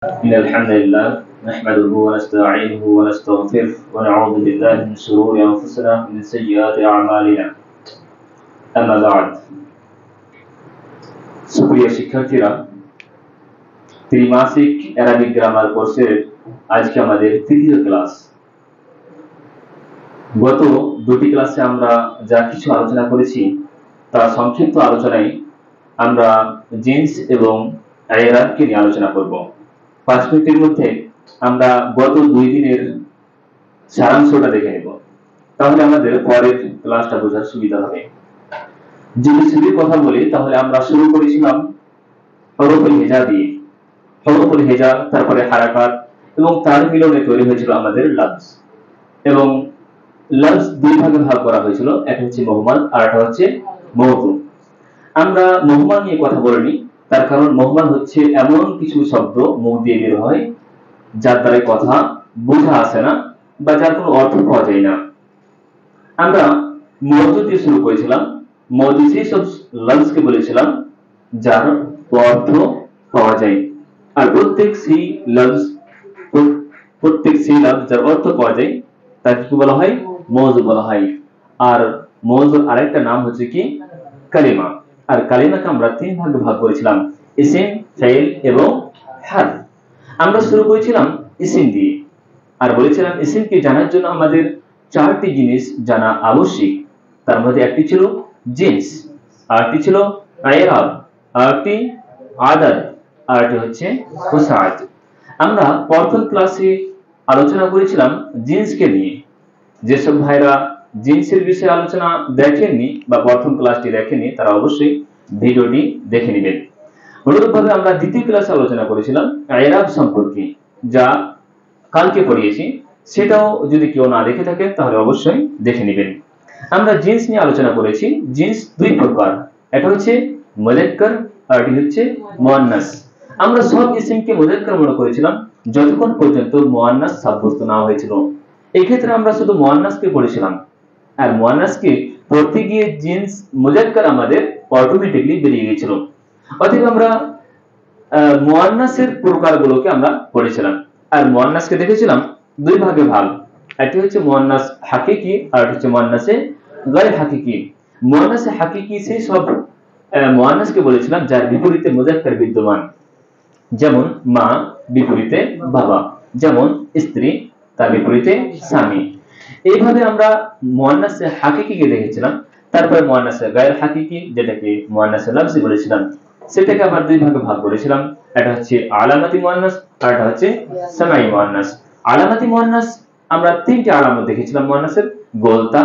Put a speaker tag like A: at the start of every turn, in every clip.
A: إن الحمد لله نحمده ونستعينه ونستغفره ونعوذ بالله من شرور أنفسنا ومن سيئات أعمالنا أما بعد সুপ্রিয় শিক্ষার্থীরা ত্রিমাসিক Arabic grammar কোর্সের আজকে আমাদের তৃতীয় ক্লাস। গত দুটি ক্লাসে আমরা যা কিছু আলোচনা করেছি তার সংক্ষিপ্ত আলোচনায় আমরা জিন্স এবং এরাবকে নিয়ে আলোচনা করব। 5 মিনিটের মধ্যে আমরা গত 2 দিনের সারাংশটা দেখে নেব, তাহলে আমাদের পরের ক্লাসটা বোঝার সুবিধা হবে। যদি শুরুর কথা বলি তাহলে আমরা শুরু করেছিলাম হরফুল হেজা দিয়ে। হরফুল হেজা, তারপরে হারাকাত এবং তার মিলনে তৈরি হয়েছিল আমাদের লফজ। এবং লফজ দুই ভাগে ভাগ করা হয়েছিল, একটা হচ্ছে মুহমাল আর একটা হচ্ছে মওযু। আমরা মুহমাল নিয়ে কথা বলিনি, তার কারণ মুহমাল হচ্ছে এমন কিছু শব্দ মুখ দিয়ে বের হয় যার দ্বারা কথা বোঝা আসে না বা যার কোনো অর্থ পাওয়া যায় না। আমরা মওযু দিয়ে শুরু করেছিলাম। মওযু সেই সব লফজকে বলেছিলাম যার অর্থ পাওয়া যায়, আর প্রত্যেক সেই লফজ যার অর্থ পাওয়া যায় তাকে কি বলা হয়? মওযু বলা হয়। আর মওযুর আরেকটা নাম হচ্ছে কি? কালিমা। আর কালিমাকে আমরা 3 ভাগে ভাগ করেছিলাম, ইসিম, ফাইল এবং হারফ। আমরা শুরু করেছিলাম ইসিম দিয়ে, আর বলেছিলাম ইসিমকে জানার জন্য আমাদের 4টি জিনিস জানা আবশ্যক। তার মধ্যে একটি ছিল জিন্স, আরেকটি ছিল ইরাব, আরেকটি আদাদ, আরেকটি হচ্ছে হুসাত। আমরা প্রথম ক্লাসে আলোচনা করেছিলাম জিন্সকে নিয়ে। যেসব ভাইরা জিন্সের বিষয়ে আলোচনা দেখেননি বা প্রথম ক্লাসটি দেখেননি তারা অবশ্যই ভিডিওটি দেখে নেবেন। অনুরূপভাবে আমরা দ্বিতীয় ক্লাসে আলোচনা করেছিলাম ইরাব সম্পর্কে, যা কালকে পড়িয়েছি। সেটাও যদি কেউ না দেখে থাকেন তাহলে অবশ্যই দেখে নেবেন। আমরা জিন্স নিয়ে আলোচনা করেছি। জিন্স দুই প্রকার, একটা হচ্ছে মুযাক্কার আর এটি হচ্ছে মুআন্নাস। আমরা সব ইসিমকে মুযাক্কার মনে করেছিলাম যতক্ষণ পর্যন্ত মুআন্নাস সাব্যস্ত না হয়েছিল। এই ক্ষেত্রে আমরা শুধু মুআন্নাসকে পড়েছিলাম, আর মুআন্নাসকে পড়তে গিয়ে জিন্স মুযাক্কার আমাদের অটোমেটিক্যালি বেরিয়ে গিয়েছিল। অতএব আমরা মুআন্নাসের প্রকারগুলোকে আমরা পড়েছিলাম। আর মুআন্নাসকে দেখেছিলাম দুই ভাগে ভাগ, একটি হচ্ছে মুআন্নাস হাকিকি আর একটি হচ্ছে মুআন্নাসে গায়র হাকিকি। মুআন্নাসে হাকিকি সেই সব মুআন্নাসকে বলেছিলাম যার বিপরীতে মুযাক্কার বিদ্যমান, যেমন মা বিপরীতে বাবা, যেমন স্ত্রী তার বিপরীতে স্বামী। এইভাবে আমরা মুআন্নাসে হাকিকিকে দেখেছিলাম। তারপরে মুআন্নাসে গায়র হাকিকি, যেটাকে মুআন্নাসে লফজি বলেছিলাম, সেটাকে আবার দুই ভাগে ভাগ করেছিলাম। এটা হচ্ছে আলামাতি মুআন্নাস আর এটা হচ্ছে সামাই মুআন্নাস। আলামাতি মুআন্নাস আমরা 3টি আলামত দেখেছিলাম মুআন্নাসের: গোলতা,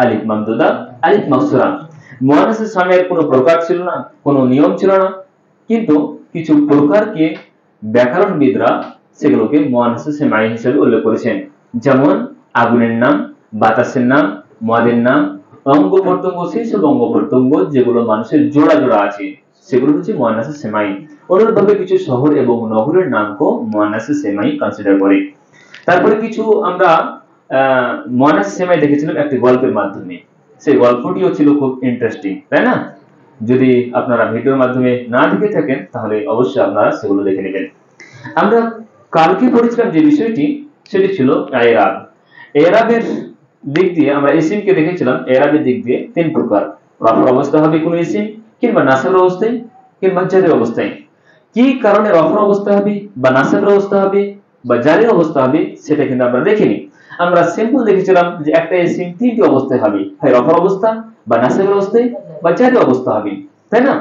A: আলিফ মামদুদা, আলিফ মাকসুরা। মুআন্নাসের সামাইয়ের কোনো প্রকার ছিল না, কোনো নিয়ম ছিল না, কিন্তু কিছু প্রকারকে ব্যাকরণবিদরা সেগুলোকে মুআন্নাসে সামাই হিসেবে উল্লেখ করেছেন। যেমন আগুনের নাম, বাতাসের নাম, মদের নাম, অঙ্গ প্রত্যঙ্গ, সেই সব অঙ্গ প্রত্যঙ্গ যেগুলো মানুষের জোড়া জোড়া আছে সেগুলো হচ্ছে মুআন্নাসে সামাই। অনুরূপভাবে কিছু শহর এবং নগরের নামকেও মুআন্নাসে সামাই কনসিডার করে। তারপরে কিছু আমরা মুআন্নাসে সামাই দেখেছিলাম একটি গল্পের মাধ্যমে। সেই গল্পটিও ছিল খুব ইন্টারেস্টিং, তাই না? যদি আপনারা ভিডিওর মাধ্যমে না দেখে থাকেন তাহলে অবশ্যই আপনারা সেগুলো দেখে নেবেন। আমরা কালকে পড়েছিলাম যে বিষয়টি, সেটি ছিল ইরাব। ইরাবের দিক দিয়ে আমরা ইসিমকে দেখেছিলাম। ইরাবের দিক দিয়ে 3 প্রকার: রফা অবস্থা হবে কোনো ইসিম, কিংবা নাসবের অবস্থায়, কিংবা জারের অবস্থায়। কি কারণে রফা অবস্থা হবে বা নাসবের অবস্থা হবে বা জারের অবস্থা হবে সেটা কিন্তু আমরা দেখিনি। আমরা সিম্পল দেখেছিলাম যে একটা ইসিম 3টি অবস্থায় হবে, হয় রফা অবস্থা বা নাসবের অবস্থায় বা জারের অবস্থা হবে, তাই না?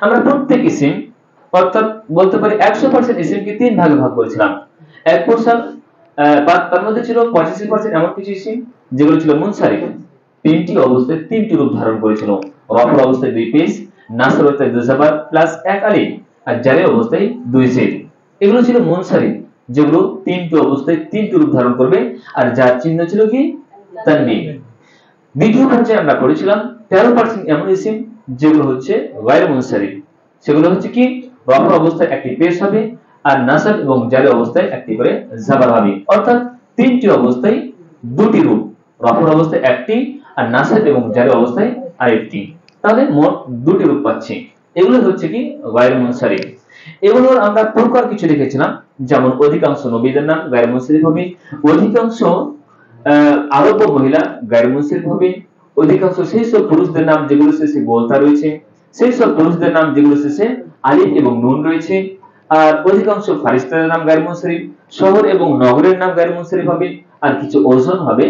A: আমরা প্রত্যেক ইসিম, অর্থাৎ বলতে পারি 100% ইসিমকে 3 ভাগে ভাগ করেছিলাম। 1% তার মধ্যে ছিল 85% এমন কিছু ইসিম যেগুলো ছিল মুনসারিফ, 3টি অবস্থায় 3টি রূপ ধারণ করেছিল: রফা অবস্থায় 2 পেশ, নাসব অবস্থায় 2 জবর প্লাস 1 আলিফ, আর জারের অবস্থায় 2 জের। এগুলো ছিল মুনসারিফ, যেগুলো 3টি অবস্থায় 3টি রূপ ধারণ করবে, আর যার চিহ্ন ছিল কি? তানবিন। দ্বিতীয় পর্যায়ে আমরা পড়েছিলাম 13% এমন ইসিম যেগুলো হচ্ছে গায়র মুনসারিফ। সেগুলো হচ্ছে কি? রফা অবস্থায় একটি পেশ হবে, আর নাসব এবং জারের অবস্থায় একটি করে জবর হবে। অর্থাৎ 3টি অবস্থায় 2টি রূপ, রফা অবস্থায় একটি আর নাসব এবং জারের অবস্থায় আরেকটি। তাহলে মোট 2টি রূপ পাচ্ছি। এগুলো হচ্ছে কি? গায়র মুনসারিফ। এগুলোর আমরা প্রকার কিছু দেখেছিলাম, যেমন অধিকাংশ নবীদের নাম গায়র মুনসারিফ হবে, অধিকাংশ আরব মহিলা গায়র মুনসারিফ হবে, অধিকাংশ সেই সব পুরুষদের নাম যেগুলো শেষে গোলতা রয়েছে, সেই সব পুরুষদের নাম যেগুলো শেষে আলিফ এবং নুন রয়েছে, আর অধিকাংশ ফারিস্তাদের নাম গায়র মুনসারিফ, শহর এবং নগরের নাম গায়র মুনসারিফ হবে, আর কিছু ওজন হবে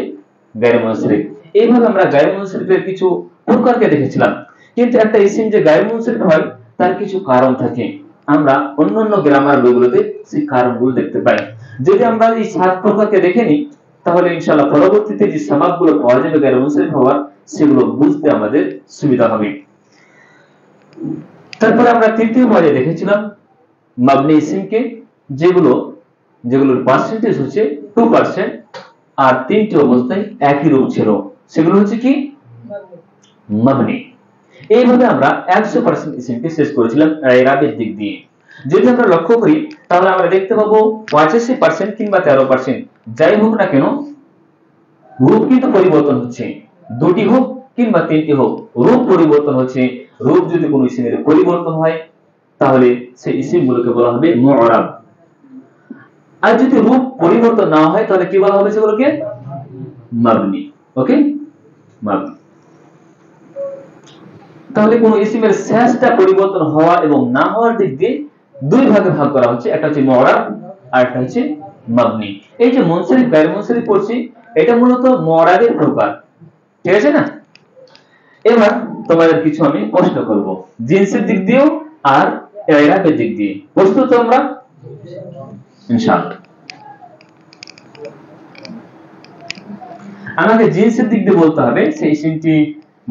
A: গায়র মুনসারিফ। এইভাবে আমরা গায়র মুনসারিফের কিছু প্রকারকে দেখেছিলাম। কিন্তু একটা ইসিম যে গায়র মুনসারিফ হয় তার কিছু কারণ থাকে, আমরা অন্যান্য গ্রামার বইগুলোতে সেই কারণগুলো দেখতে পাই। যদি আমরা এই 7 প্রকারকে দেখে নিই তাহলে ইনশাআল্লাহ পরবর্তীতে যে সমাজগুলো পাওয়া যাবে গায়র মুনসারিফ হওয়ার, সেগুলো বুঝতে আমাদের সুবিধা হবে। তারপরে আমরা তৃতীয় পর্যায়ে দেখেছিলাম মাবনি ইসিমকে, যেগুলোর পার্সেন্টেজ হচ্ছে 2%, আর তিনটি অবস্থায় একই রূপ ছিল, সেগুলো হচ্ছে কি মাবনি। এইভাবে আমরা 100% ইসিমকে শেষ করেছিলাম ইরাবের দিক দিয়ে। যদি আমরা লক্ষ্য করি তাহলে আমরা দেখতে পাবো 85% কিংবা 13%, যাই হোক না কেন রূপ কিন্তু পরিবর্তন হচ্ছে, দুটি হোক কিংবা তিনটি হোক রূপ পরিবর্তন হচ্ছে। রূপ যদি কোনো ইসিমের পরিবর্তন হয় তাহলে সেই ইসিমগুলোকে বলা হবে মুআরাব, আর যদি রূপ পরিবর্তন না হয় তাহলে কি বলা হবে সেগুলোকে মাবনি। ওকে, মাবনি। তাহলে কোন ইসিমের শেষটা পরিবর্তন হওয়া এবং না হওয়ার দিক দিয়ে দুই ভাগে ভাগ করা হচ্ছে, একটা হচ্ছে মুআরাব আর একটা হচ্ছে মাবনি। এই যে মুনসারিফ গায়র মুনসারিফ পড়ছি, এটা মূলত মুআরাবের প্রকার, ঠিক আছে না? এবার তোমাদের কিছু আমি প্রশ্ন করব জিনসের দিক দিয়েও আর ইরাবের দিক দিয়ে। প্রস্তুত তোমরা? ইনশাআল্লাহ। আমাকে জিনসের দিক দিয়ে বলতে হবে সেই ইসিমটি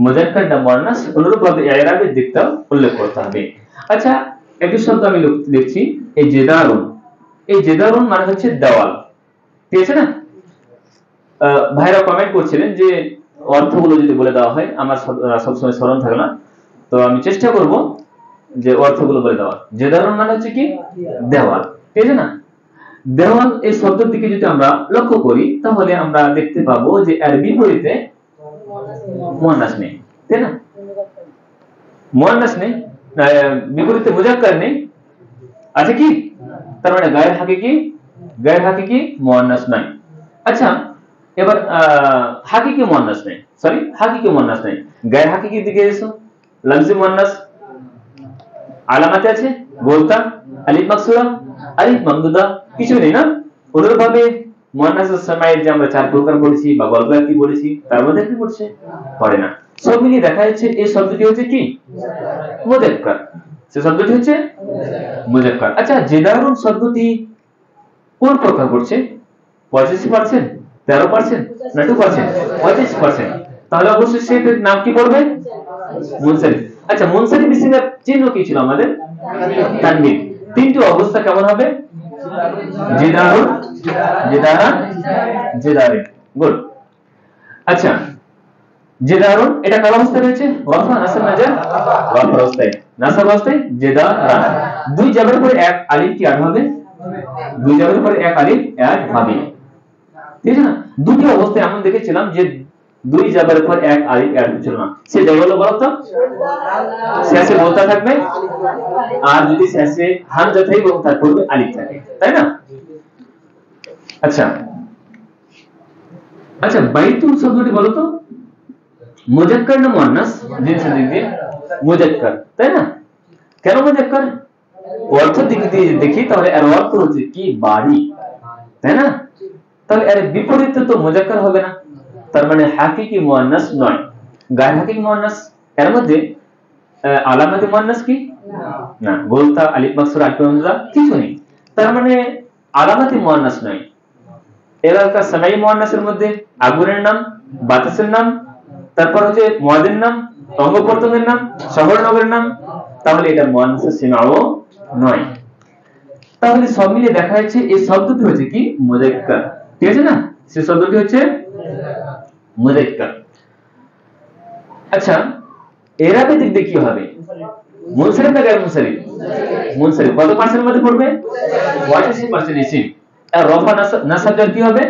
A: মুযাক্কার না মুয়ান্নাস, অনুরূপভাবে ইরাবের দিকটা উল্লেখ করতে হবে। আচ্ছা, একটি শব্দ আমি লিখছি, এই জেদারুন। এই জেদারুন মানে হচ্ছে দেওয়াল, ঠিক আছে না? ভাইরা কমেন্ট করছিলেন যে অর্থগুলো যদি বলে দেওয়া হয়, আমার সবসময় স্মরণ থাকে না, তো আমি চেষ্টা করব যে অর্থগুলো বলে দেওয়ার। জেদারুন মানে হচ্ছে কি দেওয়াল, ঠিক আছে না? দেওয়াল এই শব্দের দিকে যদি আমরা লক্ষ্য করি তাহলে আমরা দেখতে পাবো যে এর বিপরীতে মুয়ান্নাস নেই, তাই না? মুয়ান্নাস নেই, বিপরীতে মুযাক্কার নেই, আছে কি? তার মানে গায়র হাকিকি মুয়ান্নাস নাই। আচ্ছা, এবার হাকিকি মুয়ান্নাস নেই, গায়র হাকিকির দিকে এসো। লফজি মুয়ান্নাস আলামাতে আছে, গোলতা, আলিফ মাকসুরা, আলিফ মামদুদা, কিছু নেই না? অনুরূপভাবে মুয়ান্নাসুস সামাইর যে আমরা 4 প্রকার বলেছি বা গল্প কি বলেছি, তার মধ্যে কি পড়ছে? পড়ে না। সব মিলিয়ে দেখা যাচ্ছে এই শব্দটি হচ্ছে কি মুযাক্কার, সেই শব্দটি হচ্ছে মুযাক্কার। আচ্ছা, জেদারুন শব্দটি কোন প্রকার পড়ছে? 85%, 13% না 2%? 85%। তাহলে অবশ্যই সেটার নাম কি পড়বে? মুনসারিফ। আচ্ছা, মুনসারিফ ইসিমের চিহ্ন কি ছিল আমাদের? তানবিন। তিনটি অবস্থা কেমন হবে? জেদারুন, জেদারান, জেদারিন। গুড। আচ্ছা, জেদারুন এটা কার অবস্থায় রয়েছে? রাফা, নাসব, নাজার? রাফা অবস্থায়। নাসব অবস্থায় জেদারান। দুই জাবের পরে এক আলিফ কি অ্যাড হবে? দুই জাবের পরে এক আলিফ অ্যাড হবে, ঠিক আছে না? দুটি অবস্থায় আমরা দেখেছিলাম যে দুই জাবের পর এক আলিফ অ্যাড হচ্ছিল না, সে জায়গাগুলো বলো তো। শেষে গোলতা থাকবে, আর যদি শেষে হামজা থাকে এবং তার পূর্বে আলিফ থাকে, তাই না? আচ্ছা আচ্ছা, বাইতুল শব্দটি বলো তো মুযাক্কার না মুয়ান্নাস? জিনসের দিক দিয়ে মুযাক্কার, তাই না? কেন মুযাক্কার? অর্থের দিক দিয়ে দেখি তাহলে এর অর্থ হচ্ছে কি বাড়ি, তাই না? তাহলে এর বিপরীতে তো মুযাক্কার হবে না, তার মানে হাকিকি মুয়ান্নাস নয়। গায়র হাকিকি মুয়ান্নাস, এর মধ্যে আলামাতে মুয়ান্নাস কি না, গোলতা, আলিফ মাকসুরা, আলিফ মামদুদা কিছু নেই, তার মানে আলামাতে মুয়ান্নাস নয়। এলাকা সামাই মুয়ান্নাসের মধ্যে আগুনের নাম, বাতাসের নাম, তারপর হচ্ছে মুয়াজ্জিন নাম, অঙ্গ প্রত্যঙ্গের নাম, শহর নগরের নাম, তাহলে এটা মুয়ান্নাসের সীমাও নয়। তাহলে সব মিলে দেখা যাচ্ছে এই শব্দটি হচ্ছে কি মুযাক্কার, ঠিক আছে না? সেই শব্দটি হচ্ছে মুযাক্কার। আচ্ছা, ইরাবের দিক দিয়ে কি হবে? মুনসারিফ না গায়র মুনসারিফ? মুনসারিফ। কত পার্সেন্টের মধ্যে পড়বে? 85% ইসিম। আর রফা নাসাব জার কি হবে?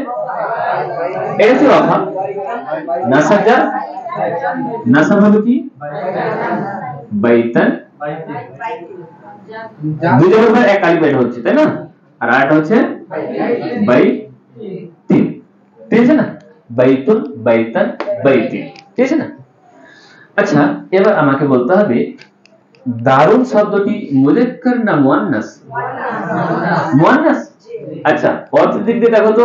A: এটা হচ্ছে রফা। নাসাব জার, নাসাব হবে কি বাইতান, দুই জনের পর এক আলিফ এটা হচ্ছে, তাই না? আর আরেকটা হচ্ছে বাই তিন, ঠিক আছে না? বাইতুন, বাইতান, বাইতিন, ঠিক আছে না? আচ্ছা, এবার আমাকে বলতে হবে দারুন শব্দটি মুযাক্কার না মুয়ান্নাস? মুয়ান্নাস। আচ্ছা, অর্থের দিক দিয়ে দেখো তো,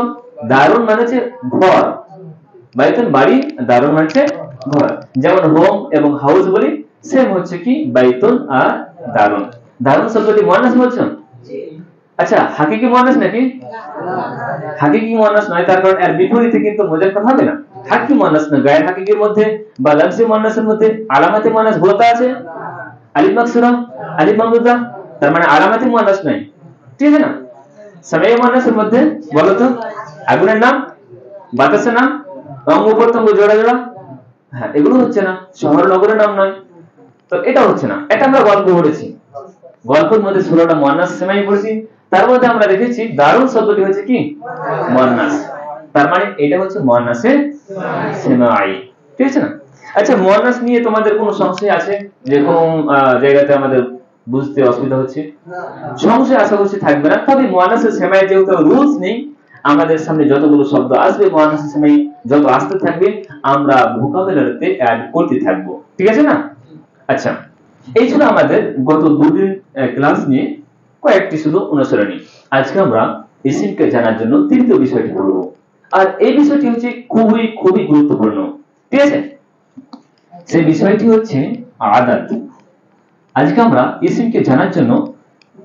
A: দারুন মানে হচ্ছে ঘর, বাইতুন বাড়ি, দারুন মানে হচ্ছে ঘর। যেমন হোম এবং হাউস বলি, সেম হচ্ছে কি বাইতুন আর দারুন। দারুন শব্দটি মুয়ান্নাস বলছেন? আচ্ছা, হাকিকি মুয়ান্নাস নাকি? হাকিকি মুয়ান্নাস নয়, তার কারণ এর বিপরীতে কিন্তু মুযাক্কার হবে না। হাকিকি মুয়ান্নাস না, গায়র হাকিকির মধ্যে বা লাফজি মুয়ান্নাসের মধ্যে আলামাতে মুয়ান্নাস গোতা আছে, আলিফ মাকসুরা, আলিফ মামদুদা, তার মানে আলামাতে মুয়ান্নাস নাই, ঠিক আছে না? সামিয়া মুয়ান্নাসের মধ্যে বলো তো, আগুনের নাম, বাতাসের নাম, অঙ্গ প্রত্যঙ্গ জোড়া জোড়া, হ্যাঁ এগুলো হচ্ছে না। শহর নগরের নাম নয়, তো এটা হচ্ছে না। এটা আমরা গল্প পড়েছি, গল্পের মধ্যে 16টা মুয়ান্নাস সেমাই পড়েছি, তার মধ্যে আমরা দেখেছি দারুন শব্দটি হচ্ছে কি মুয়ান্নাস, তার মানে এটা হচ্ছে মুয়ান্নাসে সেমাই, ঠিক আছে না? আচ্ছা, মুয়ান্নাস নিয়ে তোমাদের কোনো সংশয় আছে যে কোন জায়গাতে আমাদের বুঝতে অসুবিধা হচ্ছে? সংশয় আশা করছি থাকবে না। তবে মুয়ান্নাসে সেমাই যেহেতু রুলস নেই, আমাদের সামনে যতগুলো শব্দ আসবে মুয়ান্নাসে সেমাই যত আসতে থাকবে আমরা ভোকাবুলারিতে অ্যাড করতে থাকবো, ঠিক আছে না? আচ্ছা, এই ছিল আমাদের গত দুদিন ক্লাস নিয়ে কয়েকটি শুধু অনুসরণী। আজকে আমরা ইসিমকে জানার জন্য তৃতীয় বিষয়টি পড়ব, আর এই বিষয়টি হচ্ছে খুবই খুবই গুরুত্বপূর্ণ, ঠিক আছে? সেই বিষয়টি হচ্ছে আদাদ। আজকে আমরা ইসিমকে জানার জন্য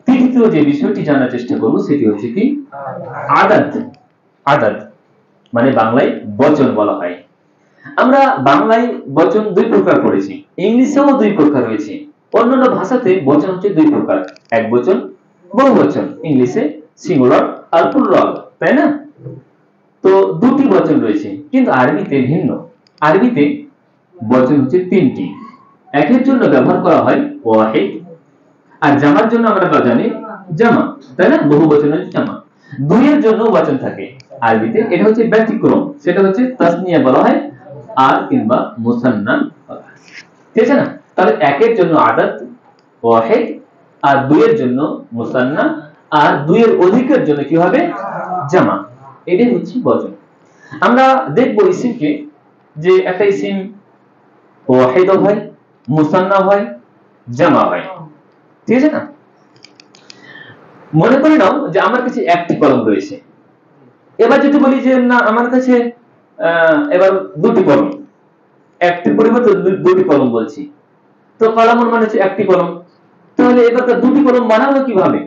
A: তৃতীয় যে বিষয়টি জানার চেষ্টা করব সেটি হচ্ছে কি আদাদ। আদাদ মানে বাংলায় বচন বলা হয়। আমরা বাংলায় বচন দুই প্রকার পড়েছি, ইংলিশেও দুই প্রকার রয়েছে, অন্যান্য ভাষাতে বচন হচ্ছে দুই প্রকার, এক বচন, বহু বচন। ইংলিশে সিঙ্গুলার আর প্লুরাল, তাই না? তো দুটি বচন রয়েছে, কিন্তু আরবিতে ভিন্ন। আরবিতে বচন হচ্ছে তিনটি। একের জন্য ব্যবহার করা হয় ওয়াহিদ, আর জামার জন্য আমরা জানি জামা, তাই না? বহু বচন হচ্ছে জামা। দুইয়ের জন্য বচন থাকে আরবিতে, এটা হচ্ছে ব্যতিক্রম, সেটা হচ্ছে তাসনিয়া বলা হয় আর কিংবা মুসান্না, ঠিক আছে না? তাহলে একের জন্য আদাদ ওয়াহিদ, আর দুইয়ের জন্য মুসান্না, আর দুইয়ের অধিকের জন্য কি হবে জামা। এটাই হচ্ছে বচন। আমরা দেখব ইসিমকে, যে একটা ইসিম ওয়াহিদ হয়, মুসান্না হয়, জামা হয়, ঠিক আছে না? মনে করে নাও যে আমার কাছে একটি কলম রয়েছে। এবার যদি বলি যে না আমার কাছে এবার দুটি কলম, একটির পরিবর্তে দুটি কলম বলছি, তো কলম মানে হচ্ছে একটি কলম, তাহলে এবার দুটি কলম বানাবো কিভাবে?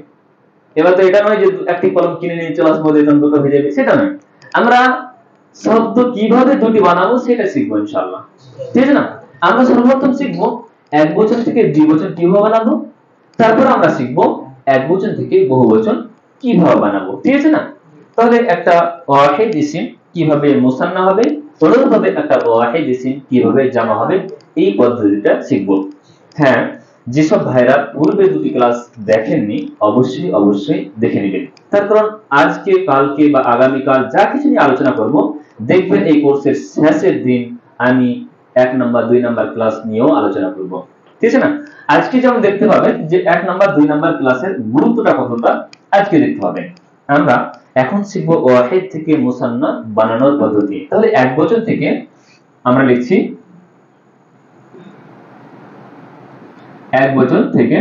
A: এবার তো এটা নয় যে একটি কলম কিনে নিয়ে চলে আসবো, দেখুন দুটো হয়ে যাবে, সেটা নয়। আমরা শব্দ কিভাবে দুটি বানাবো সেটা শিখবো ইনশাআল্লাহ, ঠিক আছে না? আমরা সর্বপ্রথম শিখবো এক বচন থেকে দ্বিবচন কিভাবে বানাবো, তারপর আমরা শিখবো এক বচন থেকে বহু বচন কিভাবে বানাবো, ঠিক আছে না? তাহলে একটা ওয়াহিদ ইসিম কিভাবে মুসান্না হবে, অনুরূপভাবে একটা ওয়াহিদ ইসিম কিভাবে জামা হবে, এই পদ্ধতিটা শিখবো। হ্যাঁ, যেসব ভাইরা পূর্বে দুটি ক্লাস দেখেননি অবশ্যই অবশ্যই দেখে নেবেন, তার কারণ আজকে কালকে বা আগামীকাল যা কিছু নিয়ে আলোচনা করব, দেখবেন এই কোর্সের শেষের দিন আমি 1 নাম্বার 2 নাম্বার ক্লাস নিয়েও আলোচনা করব, ঠিক আছে না? আজকে যেমন দেখতে পাবেন যে 1 নাম্বার 2 নাম্বার ক্লাসের গুরুত্বটা কতটা আজকে দেখতে পাবেন। আমরা এখন শিখব ওয়াহিদ থেকে মুসান্না বানানোর পদ্ধতি। তাহলে এক বচন থেকে আমরা লিখছি এক বচন থেকে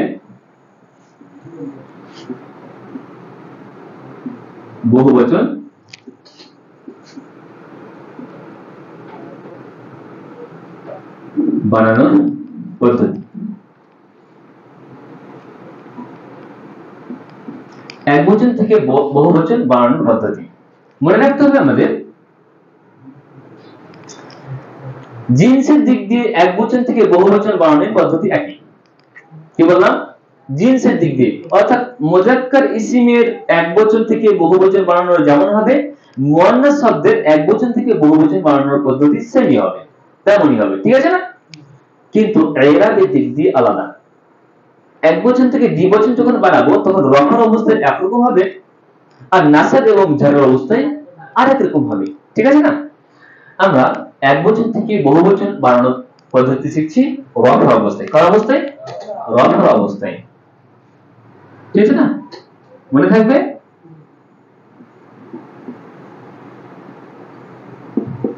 A: বহু বচন বানানোর পদ্ধতি। এক বচন থেকে বহু বচন বানানোর পদ্ধতি মনে রাখতে হবে আমাদের। জিন্সের দিক দিয়ে এক বচন থেকে বহু বচন বানানোর পদ্ধতি একই। কি বললাম? জিন্সের দিক দিয়ে, অর্থাৎ মুযাক্কার ইসিমের এক বচন থেকে বহু বচন বানানোর যেমন হবে, মুয়ান্নাস শব্দের এক বচন থেকে বহু বচন বানানোর পদ্ধতি সেমই হবে, তেমনই হবে, ঠিক আছে না? কিন্তু ইরাবের দিক দিয়ে আলাদা। এক বচন থেকে দ্বিবচন যখন বানাবো তখন রফার অবস্থায় একরকম হবে, আর নাসাব এবং জারের অবস্থায় আরেক রকম হবে, ঠিক আছে না? আমরা এক বচন থেকে বহু বচন বানানোর পদ্ধতি শিখছি রফা অবস্থায়। কার অবস্থায়? রফা অবস্থায়। ঠিক আছে না? মনে থাকবে?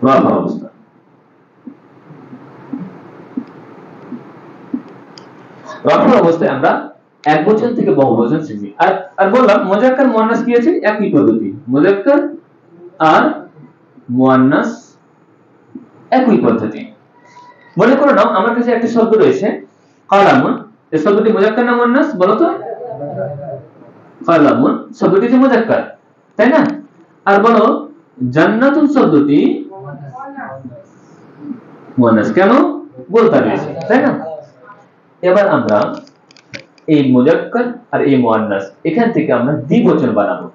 A: রফার অবস্থা। রফার অবস্থায় আমরা এক বচন থেকে বহু বচন শিখি। আর বললাম মুজাক্কার মুয়ান্নাস কি আছে? একই পদ্ধতি। মুজাক্কার আর মুয়ান্নাস একই পদ্ধতি। মনে করে নাও আমার কাছে একটা শব্দ রয়েছে কালামুন। এই শব্দটি মুজাক্কার না মুয়ান্নাস বলো তো? কালামুন শব্দটি যে মুজাক্কার, তাই না? আর বলো জান্নাতুন শব্দটি মুয়ান্নাস কেন? বলতে রয়েছে, তাই না? এবার আমরা এই মুজাক্কার আর এই মুয়ান্নাস এখান থেকে আমরা দ্বিবচন বানাবো।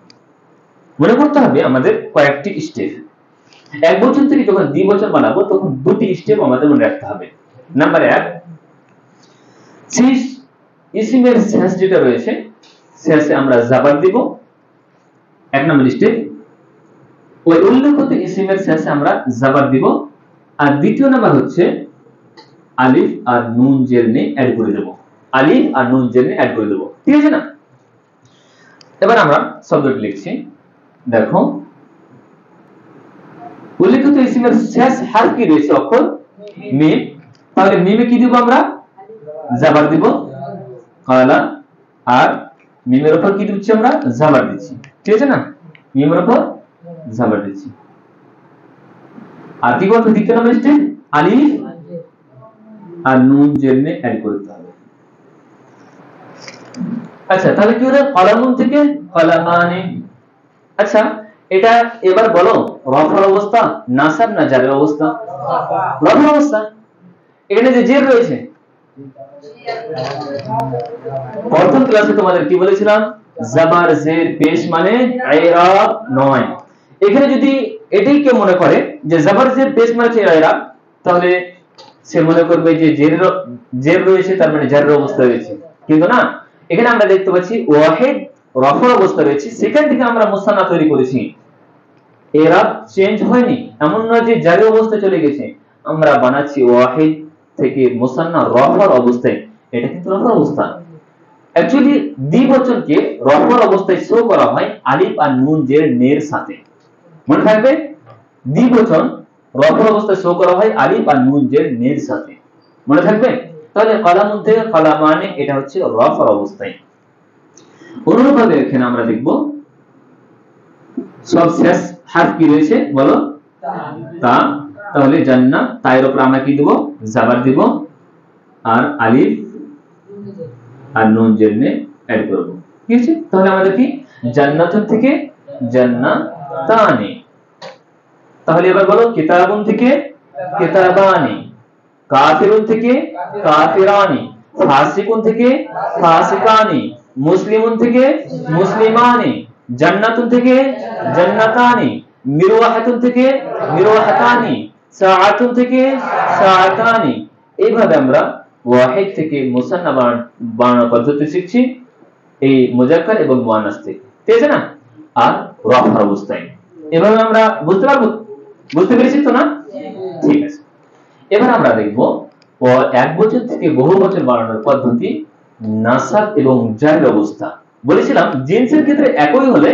A: মনে করতে হবে আমাদের কয়েকটি স্টেপ। এক বচন থেকে যখন দ্বিবচন বানাবো তখন দুটি স্টেপ আমাদের মনে রাখতে হবে। নাম্বার 1, ইসিমের শেষ যেটা রয়েছে শেষে আমরা জাবার দিব, এক নম্বর স্টেপ। ওই উল্লেখিত ইসিমের শেষে আমরা জাবার দিব। আর দ্বিতীয় নাম্বার হচ্ছে আলিফ আর নুন জেরনে অ্যাড করে দেব। আলিফ আর নুন জেরনে অ্যাড করে দেব, ঠিক আছে না? এবার আমরা শব্দটি লিখছি। দেখো উল্লেখিত ইসিমের শেষ হারফ কি রয়েছে? অক্ষর মিম। তাহলে মিমে কি দিব আমরা? জাবার দিব। কালা আর মিমের উপর কি দিচ্ছি আমরা? জাবার দিচ্ছি, ঠিক আছে না? মিমের উপর জাবার দিচ্ছি। আর কি করতে? দ্বিতীয় নম্বর স্টেপ আলিফ আর নুন জেরনে অ্যাড করতে হবে। আচ্ছা তাহলে কি হলো? কলামুন থেকে কলামানে। আচ্ছা এটা এবার বলো রফার অবস্থা, নাসাব না জারের অবস্থা? রফার অবস্থা। এখানে যে জের রয়েছে প্রথম ক্লাসে তোমাদের কি বলেছিলাম? জাবার জের পেশ মানে ইরাব নয়। এখানে যদি এটাই কেউ মনে করে যে জাবার জের পেশ মানে ইরাব, তাহলে সে মনে করবে যে জের রয়েছে তার মানে জারের অবস্থা রয়েছে, কিন্তু না। এখানে আমরা দেখতে পাচ্ছি ওয়াহিদ রফার অবস্থা রয়েছে, সেখান থেকে আমরা মুসান্না তৈরি করেছি। ইরাব চেঞ্জ হয়নি, এমন নয় যে জারি অবস্থায় চলে গেছে। আমরা বানাচ্ছি ওয়াহিদ থেকে মুসান্না রফার অবস্থায়। এটা কিন্তু রফার অবস্থা। অ্যাকচুয়ালি দ্বিবচনকে রফার অবস্থায় শো করা হয় আলিফ আর নুন জের নের সাথে। মনে থাকবে? দ্বিবচন রফার অবস্থায় শো করা হয় আলিফ আর নুন জের নের সাথে। মনে থাকবে? তাহলে কলামুন থেকে কলামানে এটা হচ্ছে রফার অবস্থায়। অনুরূপভাবে এখানে আমরা দেখব সব শেষ হারফ কি রয়েছে বলো? তা। তাহলে জান্নাহ, তায়ের উপর আমরা কি দেব? জাবার দিব। আর আলিফ আর নুন জেরনে অ্যাড করব, ঠিক আছে? তাহলে আমাদের কি জান্নাতুন থেকে জান্নাতানি। তাহলে এবার বলো কিতাবুন থেকে কিতাবানি, কাফিরুন থেকে কাফিরানি, ফাসিকুন থেকে ফাসিকানি, মুসলিমুন থেকে মুসলিমানি, জান্নাতুন থেকে জান্নাতানি, মিরওয়াহাতুন থেকে মিরওয়াহাতানি, সাআতুন থেকে সাআতানি। এইভাবে আমরা ওয়াহিদ থেকে মুসান্না বানানোর পদ্ধতি শিখছি এই মুজাক্কার এবং মুয়ান্নাস থেকে, ঠিক আছে না? আর রফার অবস্থায় এভাবে আমরা বুঝতে পারবো। বুঝতে পেরেছি তো না? ঠিক আছে। এবার আমরা দেখব এক বচন থেকে বহু বচন বানানোর পদ্ধতি, নাসাব এবং জার অবস্থা। বলেছিলাম জিনসের ক্ষেত্রে একই হলে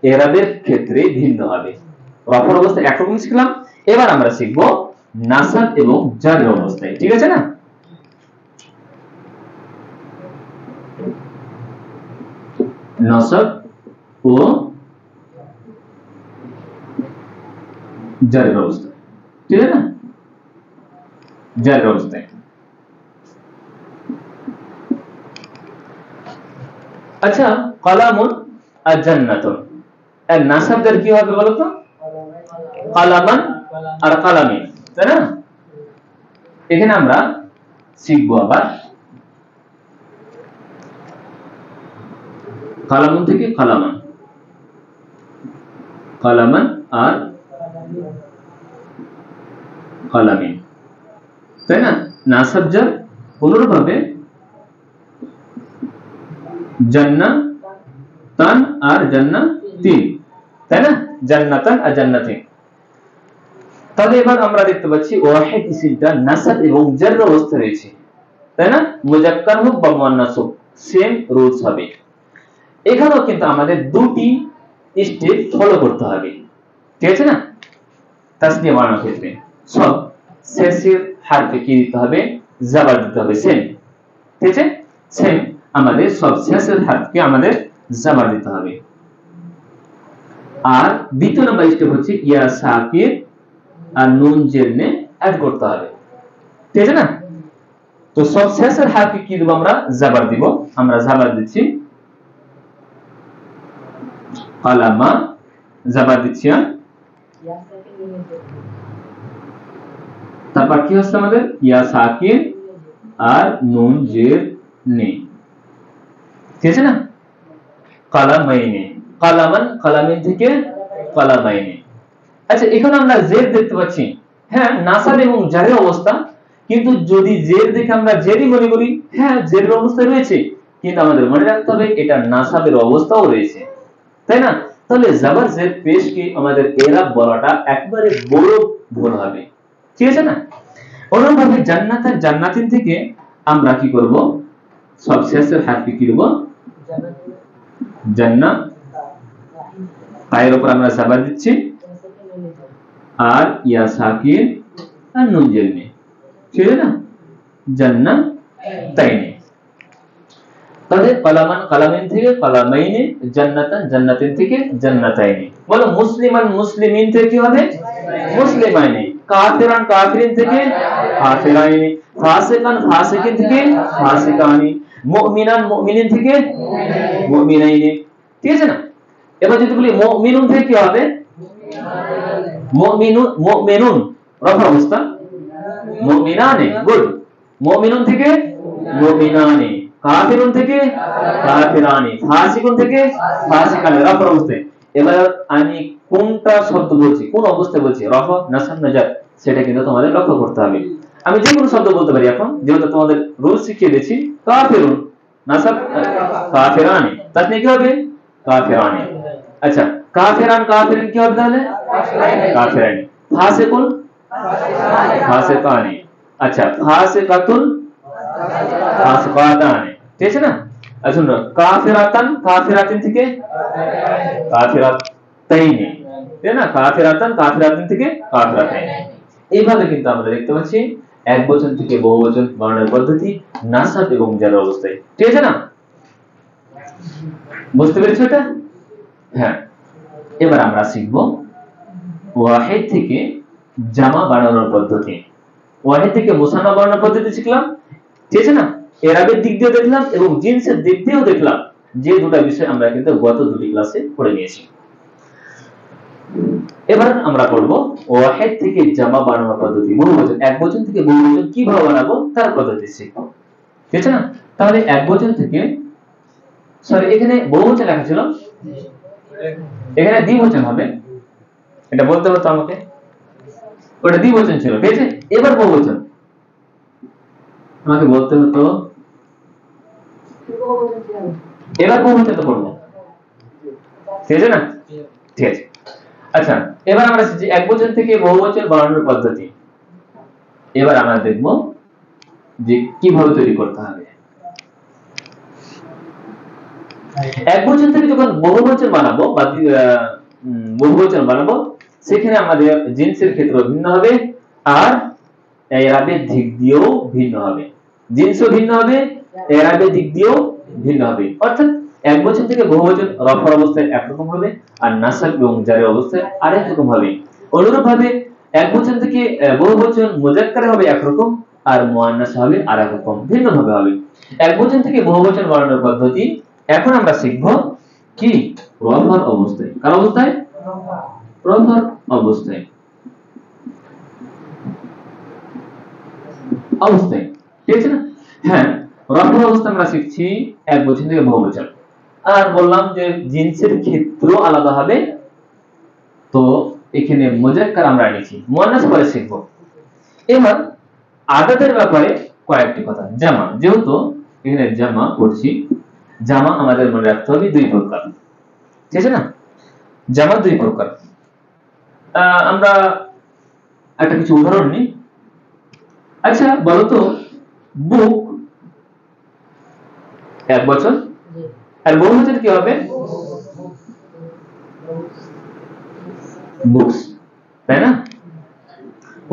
A: ইরাবের ক্ষেত্রে ভিন্ন হবে। রফার অবস্থা একরকম শিখলাম, এবার আমরা শিখব নাসাব এবং জার অবস্থায়, ঠিক আছে না? নাসাব ও জার অবস্থা, ঠিক আছে না? জার অবস্থায়। আচ্ছা কলামুন আর জান্নাতুন এর নাসাব জার কি হবে বলো তো? কলামান আর কলামিন, তাই না? এখানে আমরা শিখবো আবার কলামুন থেকে কলামান, কলামান আর কলামিন, তাই না? নাসাব জার অনুরূপভাবে জান্নাতান আর জান্নাতিন, তাই না? জান্নাতান আর জান্নাতিন। তাহলে এবার আমরা দেখতে পাচ্ছি ওয়াহিদ ইসিমটা নাসাব এবং জার অবস্থায় রয়েছে, তাই না? মুজাক্কার হোক বা মুয়ান্নাস হোক সেম রুলস হবে। এখানেও কিন্তু আমাদের দুটি স্টেপ ফলো করতে হবে, ঠিক আছে না? তাসনিয়া বানানোর ক্ষেত্রে সব শেষের হারফে কি দিতে হবে? জাবার দিতে হবে, সেম, ঠিক আছে? সেম আমাদের সব শেষের হারফকে আমাদের জাবার দিতে হবে। আর দ্বিতীয় নাম্বার স্টেপ হচ্ছে ইয়া সাকির আর নুন জেরনে অ্যাড করতে হবে, ঠিক আছে না? তো সব শেষের হারফে কি দেব? আমরা জাবার দিব। আমরা জাবার দিচ্ছি, কালামা জাবার দিচ্ছি। তারপর কি হচ্ছে আমাদের? ইয়া সাকির আর নুন জের নে, ঠিক আছে না? কালামাইনে, কালামান কালামিন থেকে কালামাইনে। আচ্ছা, এখানে আমরা জের দেখতে পাচ্ছি, হ্যাঁ নাসাব এবং জারের অবস্থা, কিন্তু যদি জের দেখে আমরা জেরই মনে করি, হ্যাঁ জেরের অবস্থা রয়েছে, কিন্তু আমাদের মনে রাখতে হবে এটা নাসাবের অবস্থাও রয়েছে, তাই না? তাহলে জাবার জের পেশকে আমাদের এরাব বলাটা একবারে বড় ভুল হবে, ঠিক আছে না? অনুরূপভাবে জান্নাত আর জান্নাতিন থেকে আমরা কি করব? সব শেষের হারফে কি দেব? জান্নাত, তার উপর আমরা জাবার দিচ্ছি, আর ইয়া সাকির আর নুন জের নে, ঠিক আছে না? জান্নাত তাইনে। তাহলে কালামান কালামিন থেকে কালামাইনে, জান্নাতান জান্নাতিন থেকে জান্নাতাইনে। বলো মুসলিমান মুসলিমিন থেকে কি হবে? মুসলিমাইনে। কাফিরান কাফিরিন থেকে কাফিরাইনে। ফাসিকান ফাসিকিন থেকে ফাসিকানি। মুমিনান মুমিনিন থেকে মুমিনাইনে, ঠিক আছে না? এবার যদি বলি মুমিনুন থেকে কি হবে? মুমিনুন মুমিনুন রফা অবস্থা, মুমিনানে, গুড। মুমিনুন থেকে মুমিনানে, কাফিরুন থেকে কাফিরানি, ফাসিকুন থেকে ফাসিকানি, রফা অবস্থায়। এবার আমি কোনটা শব্দ বলছি, কোন অবস্থায় বলছি, রফা নাসাব নাজার, সেটা কিন্তু তোমাদের লক্ষ্য করতে হবে। আমি যে কোনো শব্দ বলতে পারি এখন, যেহেতু তোমাদের রুল শিখিয়ে দিয়েছি। কাফিরুন নাসাব কাফিরানি, তাতে কি হবে? কাফিরানি। আচ্ছা, কাফিরান কাফিরিন কি হবে তাহলে? কাফিরানি। ফাসিকুন ফাসিকানি। আচ্ছা, ফাসিকাতুন ফাসিকাতানি, ঠিক আছে না? আচ্ছা, কাফিরাতান কাফিরাতিন থেকে কাফিরাতাইনি, তাই না? কাফিরাতান কাফিরাতিন থেকে কাফিরাতাইনি। এইভাবে কিন্তু আমরা দেখতে পাচ্ছি এক বচন থেকে বহুবচন বানানোর পদ্ধতি নাসাব এবং জারের অবস্থায়, ঠিক আছে না? বুঝতে পেরেছো এটা? হ্যাঁ। এবার আমরা শিখব ওয়াহিদ থেকে জামা বানানোর পদ্ধতি। ওয়াহিদ থেকে মুসান্না বানানোর পদ্ধতি শিখলাম, ঠিক আছে না? এরাবের দিক দিয়ে দেখলাম এবং জিনসের দিক দিয়েও দেখলাম, যে দুটো বিষয় আমরা কিন্তু গত দুটি ক্লাসে পড়ে নিয়েছি। এবার আমরা পড়ব ওয়াহিদ থেকে জামা বানানোর পদ্ধতি, বহুবচন, এক বচন থেকে বহুবচন কিভাবে বানাবো তার পদ্ধতি শিখব, ঠিক আছে না? তাহলে এক বচন থেকে, সরি এখানে বহুবচন লেখা ছিল, এখানে দ্বিবচন হবে, এটা বলতে হতো আমাকে, ওটা দ্বিবচন ছিল, ঠিক আছে? এবার বহুবচন আমাকে বলতে হতো, এবার বহুবচন তো পড়বো, ঠিক আছে না? ঠিক আছে। আচ্ছা, এবার আমরা শিখছি এক বচন থেকে বহুবচন বানানোর পদ্ধতি। এবার আমরা দেখব যে কিভাবে তৈরি করতে হবে। এক বচন থেকে যখন বহুবচন বানাবো বা বহুবচন বানাবো, সেখানে আমাদের জিনসের ক্ষেত্র ভিন্ন হবে আর এরাবের দিক দিয়েও ভিন্ন হবে। জিনসও ভিন্ন হবে, এরাবের দিক দিয়েও ভিন্ন হবে। অর্থাৎ এক বচন থেকে বহুবচন রফার অবস্থায় একরকম হবে আর নাসাব এবং জারের অবস্থায় আরেক রকম হবে। অনুরূপভাবে এক বচন থেকে বহুবচন মুজাক্কার হবে একরকম আর মুআন্নাস হবে আরেক রকম, ভিন্ন ভাবে হবে। এক বচন থেকে বহুবচন বানানোর পদ্ধতি এখন আমরা শিখব কি? রফার অবস্থায়। কার অবস্থায়? রফার অবস্থায়, অবস্থায়, ঠিক আছে না? হ্যাঁ, রফার অবস্থা আমরা শিখছি এক বচন থেকে বহুবচন। আর বললাম যে জিনসের ক্ষেত্র আলাদা হবে, তো এখানে মুজাক্কার আমরা নিয়েছি, মুআন্নাস পরে শিখব। এবার আদাদের ব্যাপারে কয়েকটি কথা। জামা, যেহেতু এখানে জামা পড়ছি, জামা আমাদের মনে রাখতে হবে দুই প্রকার, ঠিক আছে না? জামা দুই প্রকার। আমরা একটা কিছু উদাহরণ নিই। আচ্ছা বলতো, বুক এক বছর। আর বহুবচন কি হবে? বুকস, তাই না?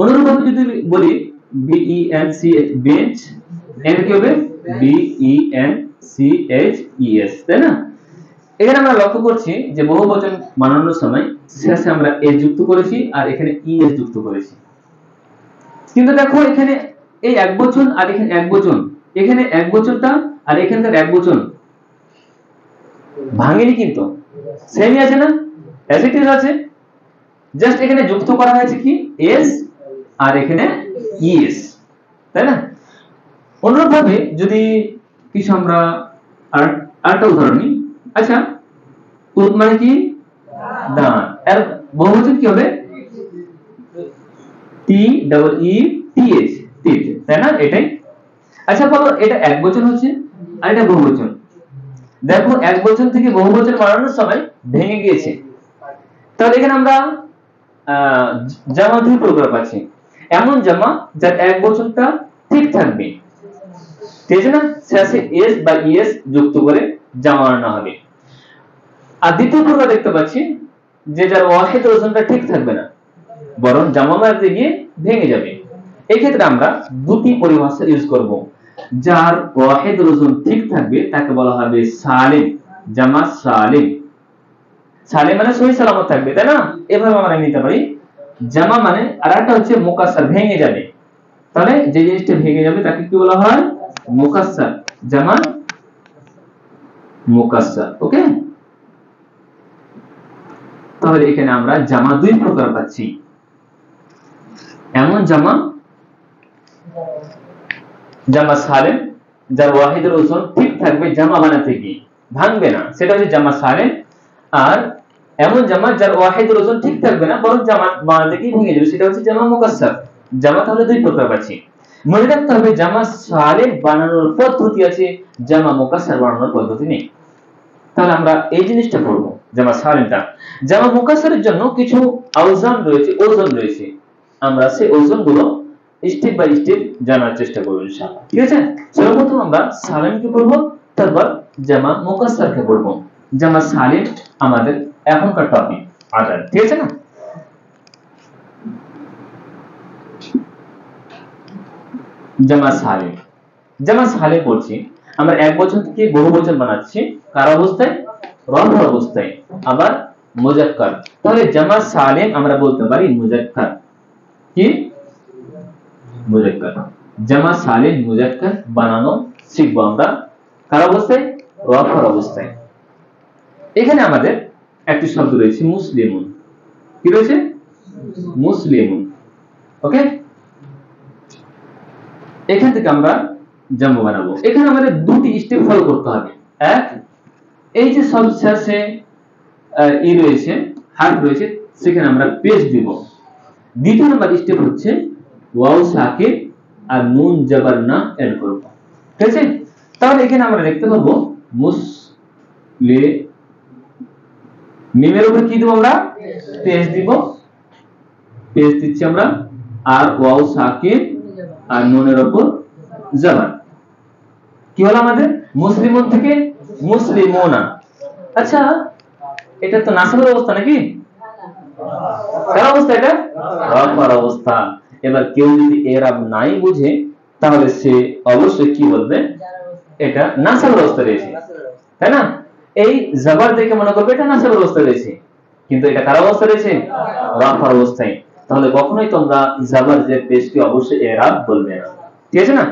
A: অনুরূপভাবে যদি বলি BENC বেঞ্চ, এর কি হবে BENCHES, তাই না? এখানে আমরা লক্ষ্য করছি যে বহুবচন বানানোর সময় শেষে আমরা এ যুক্ত করেছি আর এখানে ES যুক্ত করেছি। কিন্তু দেখো এখানে এই এক বচন আর এখানে এক বচন, এখানে এক বচনটা আর এখানকার এক বচন ভাঙেনি, কিন্তু সেমই আছে না, অ্যাজ ইট ইজ আছে, জাস্ট এখানে যুক্ত করা হয়েছে কি এস আর এখানে ইএস, তাই না? অনুরূপভাবে যদি কিছু আমরা আরেকটা উদাহরণ নিই। আচ্ছা, উট মানে কি? দাঁত। এর বহুবচন কি হবে? TEETH, টিথ, তাই না? এটাই। আচ্ছা বলো, এটা এক বচন হচ্ছে আর এটা বহুবচন। দেখো এক বচন থেকে বহুবচন বানানোর সময় ভেঙে গিয়েছে, তাহলে এখানে আমরা জামা দুই প্রকার পাচ্ছি। এমন জামা যার এক বচনটা ঠিক থাকবে, ঠিক আছে না, শেষে এস বা ইএস যুক্ত করে জামা বানানো হবে। আর দ্বিতীয় প্রকার দেখতে পাচ্ছি যে যার ওয়াহিদ ওজনটা ঠিক থাকবে না, বরং জামা বানাতে গিয়ে ভেঙে যাবে। এই ক্ষেত্রে আমরা দুটি পরিভাষা ইউজ করব। যার ওয়াহিদ ওজন ঠিক থাকবে তাকে বলা হবে সালিম, জামা সালিম। সালিম মানে সহি সালামত থাকবে, তাই না? এভাবে আমরা নিতে পারি। জামা মানে আরেকটা হচ্ছে মুকাসসার, ভেঙে যাবে। তাহলে যে জিনিসটা ভেঙে যাবে তাকে কি বলা হয়? মুকাসসার, জামা মুকাসসার। ওকে, তাহলে এখানে আমরা জামা দুই প্রকার পাচ্ছি। এমন জামা, জামা সালিম, যার ওয়াহিদের ওজন ঠিক থাকবে জামা বানাতে গিয়ে, ভাঙবে না, সেটা হচ্ছে জামা সালিম। আর এমন জামা যার ওয়াহিদের ওজন ঠিক থাকবে না, বরং জামা বানাতে গিয়ে ভেঙে যাবে, সেটা হচ্ছে জামা মুকাসসার। জামা তাহলে দুই প্রকার পাচ্ছি। মনে রাখতে হবে জামা সালিম বানানোর পদ্ধতি আছে, জামা মুকাসসার বানানোর পদ্ধতি নেই। তাহলে আমরা এই জিনিসটা পড়বো, জামা সালিমটা। জামা মুকাসসারের জন্য কিছু আওজান রয়েছে, ওজন রয়েছে। আমরা সেই ওজনগুলো স্টেপ বাই স্টেপ জানার চেষ্টা করব ইনশাআল্লাহ, ঠিক আছে? সর্বপ্রথম আমরা সালিমকে পড়ব, তারপর জামা মুকাসসারকে পড়ব। জামা সালিম আমাদের এখনকার টপিক আদার, ঠিক আছে না? জামা সালিম, জামা সালিম পড়ছি আমরা এক বচন থেকে বহু বচন বানাচ্ছি, কার অবস্থায়? রফ অবস্থায়, আবার মুজাক্কার। তাহলে জামা সালিম আমরা বলতে পারি মুজাক্কার। কি? মুজাক্কার। জামা সালিম মুজাক্কার বানানো শিখবো আমরা কার অবস্থায়? রফ অবস্থায়। এখানে আমাদের একটি শব্দ রয়েছে মুসলিমুন। কি রয়েছে? মুসলিমুন। ওকে, এখান থেকে আমরা জামা বানাবো। এখানে আমাদের দুটি স্টেপ ফলো করতে হবে। এক, এই যে সব শেষে ই রয়েছে, হার্ফ রয়েছে, সেখানে আমরা পেশ দিব। দ্বিতীয় নাম্বার স্টেপ হচ্ছে ওয়াও সাকিন আর নুন জবর না এড করব, ঠিক আছে? তাহলে এখানে আমরা দেখতে পাবো মুসলে, মিমের উপর কি দেব আমরা? পেশ দিব, পেশ দিচ্ছি আমরা। আর ওয়াও সাকিন আর নুনের উপর জবর। কি হলো আমাদের? মুসলিমুন থেকে মুসলিমুনা। আচ্ছা, এটা তো নাসবের অবস্থা নাকি? কার অবস্থা এটা? রফার অবস্থা। এবার কেউ যদি এরাব নাই বুঝে তাহলে সে অবশ্যই কি বলবে? এটা নাসবের অবস্থা রয়েছে, তাই না? এই জবর দেখে মনে করবে এটা নাসবের অবস্থা রয়েছে, কিন্তু এটা কার অবস্থা রয়েছে? রফার অবস্থায়। তাহলে কখনোই তোমরা জবর যে পেশকে অবশ্যই এরাব বলবে না, ঠিক আছে না?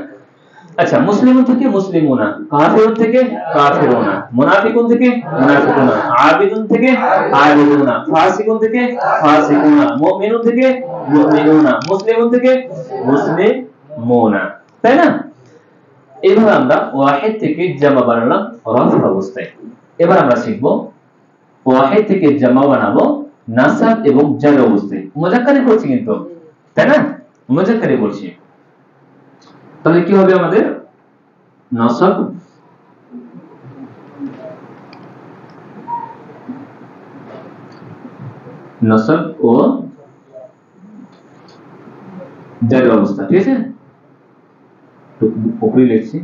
A: আচ্ছা, মুসলিমুন থেকে মুসলিমুনা, কাফিরুন থেকে কাফিরুনা, মুনাফিকুন থেকে মুনাফিকুনা, আবিদুন থেকে আবিদুনা, ফাসিকুন থেকে ফাসিকুনা, মুমিনুন থেকে মুমিনুনা, মুসলিমুন থেকে মুসলিমুনা, তাই না? এইভাবে আমরা ওয়াহিদ থেকে জামা বানালাম রফ অবস্থায়। এবার আমরা শিখব ওয়াহিদ থেকে জামা বানাবো নাসাব এবং জার অবস্থায়। মুজাক্কারে করছি কিন্তু, তাই না? মুজাক্কারে করছি। তাহলে কি হবে আমাদের? নাসাব নাসাব ও জার অবস্থা, ঠিক আছে? তো উপরে লিখছি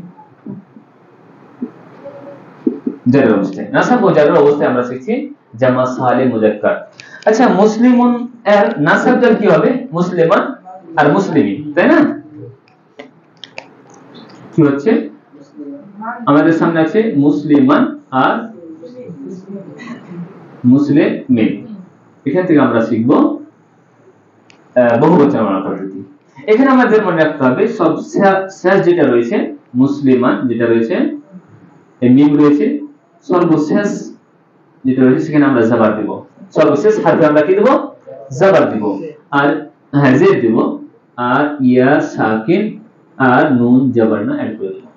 A: জারের অবস্থায়। নাসাব ও জারের অবস্থায় আমরা শিখছি জামা সালিম মুজাক্কার। আচ্ছা, মুসলিমুন এর নাসাব জার কি হবে? মুসলিমান আর মুসলিমিন, তাই না? কি হচ্ছে? আমাদের সামনে আছে মুসলিমান আর মুসলিমিন। এখান থেকে আমরা শিখব বহুবচন গণনা পদ্ধতি। এখানে আমাদের মনে রাখতে হবে সব শেষ যেটা রয়েছে মুসলিমান, যেটা রয়েছে এই মিম রয়েছে, সর্বশেষ যেটা রয়েছে সেখানে আমরা জাবার দেব। সর্বশেষ হারফে আমরা কি দেব? জাবার দেব। আর হ্যাঁ, জের দেব। আর ইয়া সাকিন আর নুন জাবার না অ্যাড করে দেব।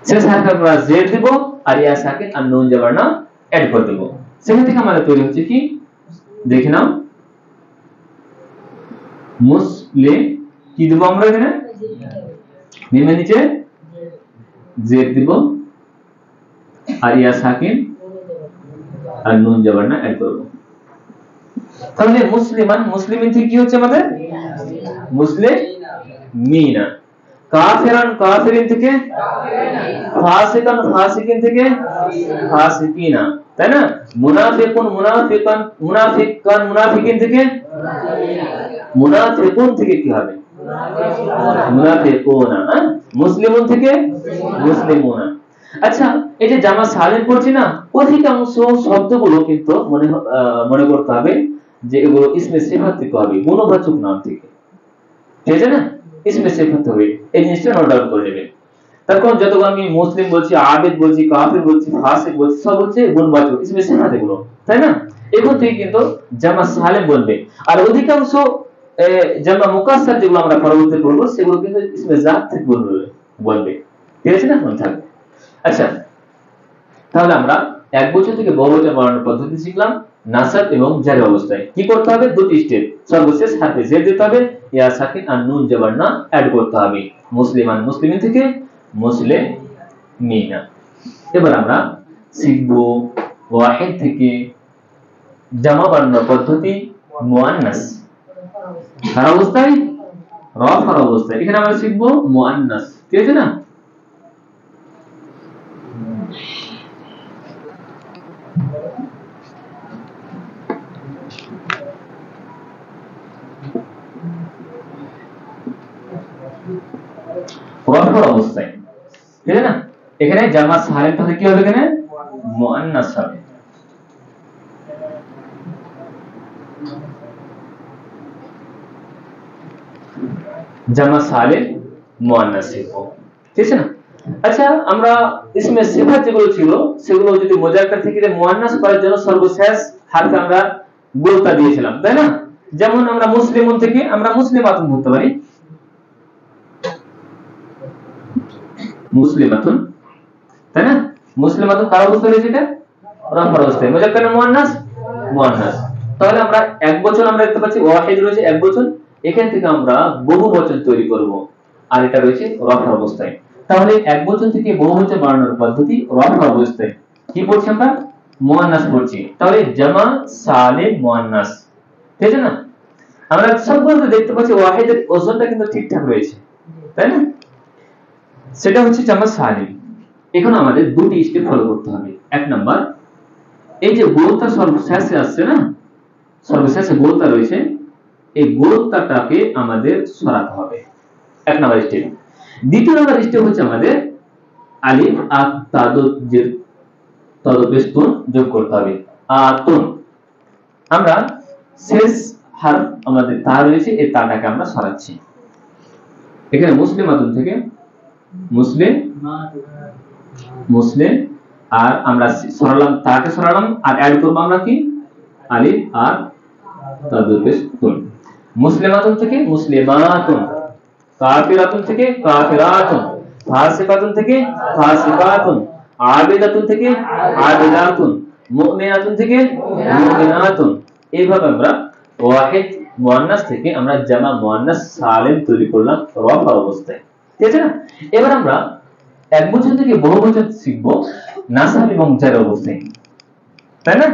A: শেষ হারফে আমরা জের দেব আর ইয়া সাকিন আর নুন জাবার না অ্যাড করে দেব। সেখান থেকে আমাদের তৈরি হচ্ছে কি দেখে নাও, মুসলিম কি দেব আমরা এখানে? মিমের নিচে জের দেব আর ইয়া সাকিন আর নুন জাবার না অ্যাড করব। তাহলে মুসলিমান মুসলিমিন থেকে কি হচ্ছে আমাদের? মুসলিমিনা। কাফিরান কাফিরিন থেকে ফাসিকান ফাসিকিন থেকে ফাসিকিনা, তাই না? মুনাফিকুন মুনাফিকান মুনাফিকান মুনাফিকিন থেকে মুনাফিকুন থেকে কি হবে? মুনাফিকুনা। মুসলিমুন থেকে মুসলিমুনা। আচ্ছা, এই যে জামা সালিম পড়ছি না, অধিকাংশ শব্দগুলো কিন্তু মনে করতে হবে যে এগুলো ইসমে সিফাত থেকে হবে, গুণবাচক নাম থেকে, ঠিক আছে না? ইসমে সিফাত হবে, এই জিনিসটা নোট ডাউন করে নেবেন। তারপর যতক্ষণ আমি মুসলিম বলছি, আবিদ বলছি, কাফির বলছি, ফাসিক বলছি, সব হচ্ছে গুণবাচক ইসমে সিফাত এগুলো, তাই না? এগুলো থেকে কিন্তু জামা সালিম বলবে। আর অধিকাংশ জামা মুকাসসার যেগুলো আমরা পরবর্তীতে পড়বো সেগুলো কিন্তু ইসমে জাত থেকে বলবে, ঠিক আছে না? মনে থাকবে। আচ্ছা, তাহলে আমরা এক বছর থেকে বহুবচন বানানোর পদ্ধতি শিখলাম। নাসাব এবং জার অবস্থায় কি করতে হবে? দুটি স্টেপ। সর্বশেষ হারফে জের দিতে হবে, ইয়া সাকিন আর নুন জাবার না অ্যাড করতে হবে। মুসলিমান মুসলিমিন থেকে মুসলিমিনা। এবার আমরা শিখব ওয়াহিদ থেকে জামা বানানোর পদ্ধতি মুআন্নাস। কার অবস্থায়? রফার অবস্থায়। এখানে আমরা শিখব মুআন্নাস, ঠিক আছে না? রফার অবস্থায়, ঠিক আছে না? এখানে জামা সালিম থেকে কি হবে? এখানে মুআন্নাস হবে। জামা সালিম মুআন্নাস শিখব, ঠিক আছে না? আচ্ছা, আমরা ইসমে সিফাত যেগুলো ছিল সেগুলো যদি মুজাক্কার থেকে মুআন্নাস করার জন্য সর্বশেষ হারফে আমরা গোলতা দিয়েছিলাম, তাই না? যেমন আমরা মুসলিমুন থেকে আমরা মুসলিমাতুন বলতে পারি, মুসলিমাতুন, তাই না? মুসলিমাতুন কার অবস্থায় রয়েছে? এটা রফার অবস্থায়। মুজাক্কার না মুআন্নাস? মুআন্নাস। তাহলে আমরা এক বচন আমরা দেখতে পাচ্ছি ওয়াহিদ রয়েছে এক বচন, এখান থেকে আমরা বহু বচন তৈরি করব, আর এটা রয়েছে রফার অবস্থায়। তাহলে এক বচন থেকে বহু বচন বানানোর পদ্ধতি রফার অবস্থায়। কি পড়ছি আমরা? মুআন্নাস পড়ছি। তাহলে জামা সালিম মুআন্নাস, ঠিক আছে না? আমরা সবগুলোতে দেখতে পাচ্ছি ওয়াহিদের ওজনটা কিন্তু ঠিকঠাক রয়েছে, তাই না? সেটা হচ্ছে জামা সালিম। এখন আমাদের দুটি স্টেপ ফলো করতে হবে। এক নাম্বার, এই যে গোলতা সর্বশেষে আসছে না, সর্বশেষে গোলতা রয়েছে, এই গোলতাটাকে আমাদের সরাতে হবে, এক নাম্বার স্টেপ। দ্বিতীয় নাম্বার স্টেপ হচ্ছে আমাদের আলিফ আর তাদুজের তদপেস্তন যোগ করতে হবে। আতুন, আমরা শেষ হারফ আমাদের তা রয়েছে, এই তাটাকে আমরা সরাচ্ছি। এখানে মুসলিমাতুন থেকে মুসলিম মুসলিম, আর আমরা সরালাম তাকে সরালাম, আর অ্যাড করব আমরা কি? আলিফ আর তাদুপেস্তন। মুসলিমাতুন থেকে মুসলিমাতুন, কাফিরাতুন থেকে কাফিরাতুন, ফাসিকাতুন থেকে ফাসিকাতুন, আবিদাতুন থেকে আবিদাতুন, মুমিনাতুন থেকে মুমিনাতুন। এইভাবে আমরা ওয়াহিদ মুআন্নাস থেকে আমরা জামা মুআন্নাস সালিম তৈরি করলাম রফা অবস্থায়, ঠিক আছে না? এবার আমরা এক বচন থেকে বহু বচন শিখব নাসাব এবং জার অবস্থায়, তাই না?